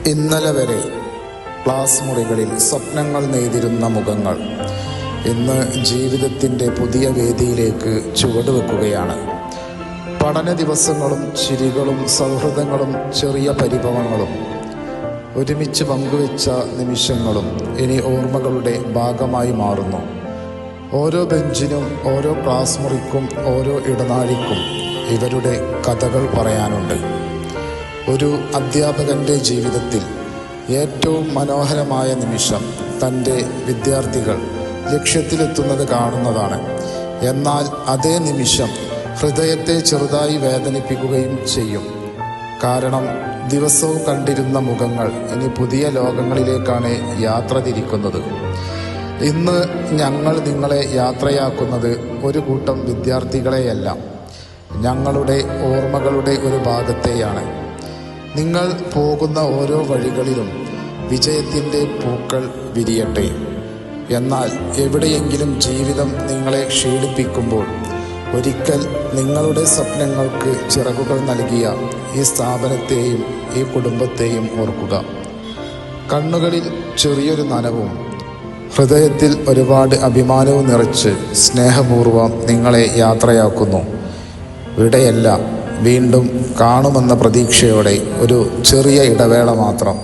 ഇന്നലെ വരെ ക്ലാസ് മുറികളിൽ സ്വപ്നങ്ങൾ നെയ്തിരുന്ന മുഖങ്ങൾ ഇന്ന് ജീവിതത്തിൻ്റെ പുതിയ വേദിയിലേക്ക് ചുവടുവെക്കുകയാണ്. പഠന ദിവസങ്ങളും ചിരികളും സൗഹൃദങ്ങളും ചെറിയ പരിഭവങ്ങളും ഒരുമിച്ച് പങ്കുവെച്ച നിമിഷങ്ങളും ഇനി ഓർമ്മകളുടെ ഭാഗമായി മാറുന്നു. ഓരോ ബെഞ്ചിനും ഓരോ ക്ലാസ് മുറിക്കും ഓരോ ഇടനാഴിക്കും ഇവരുടെ കഥകൾ പറയാനുണ്ട്. ഒരു അധ്യാപകൻ്റെ ജീവിതത്തിൽ ഏറ്റവും മനോഹരമായ നിമിഷം തൻ്റെ വിദ്യാർത്ഥികൾ ലക്ഷ്യത്തിലെത്തുന്നത് കാണുന്നതാണ്. എന്നാൽ അതേ നിമിഷം ഹൃദയത്തെ ചെറുതായി വേദനിപ്പിക്കുകയും ചെയ്യും. കാരണം ദിവസവും കണ്ടിരുന്ന മുഖങ്ങൾ ഇനി പുതിയ ലോകങ്ങളിലേക്കാണ് യാത്ര തിരിക്കുന്നത്. ഇന്ന് ഞങ്ങൾ നിങ്ങളെ യാത്രയാക്കുന്നത് ഒരു കൂട്ടം വിദ്യാർത്ഥികളെയല്ല, ഞങ്ങളുടെ ഓർമ്മകളുടെ ഒരു ഭാഗത്തെയാണ്. നിങ്ങൾ പോകുന്ന ഓരോ വഴികളിലും വിജയത്തിൻ്റെ പൂക്കൾ വിരിയട്ടെ. എന്നാൽ എവിടെയെങ്കിലും ജീവിതം നിങ്ങളെ ക്ഷീണിപ്പിക്കുമ്പോൾ ഒരിക്കൽ നിങ്ങളുടെ സ്വപ്നങ്ങൾക്ക് ചിറകുകൾ നൽകിയ ഈ സ്ഥാപനത്തെയും ഈ കുടുംബത്തെയും ഓർക്കുക. കണ്ണുകളിൽ ചെറിയൊരു നനവും ഹൃദയത്തിൽ ഒരുപാട് അഭിമാനവും നിറച്ച് സ്നേഹപൂർവ്വം നിങ്ങളെ യാത്രയാക്കുന്നു. ഇവിടെയല്ല, വീണ്ടും കാണുമെന്ന പ്രതീക്ഷയോടെ ഒരു ചെറിയ ഇടവേള മാത്രം.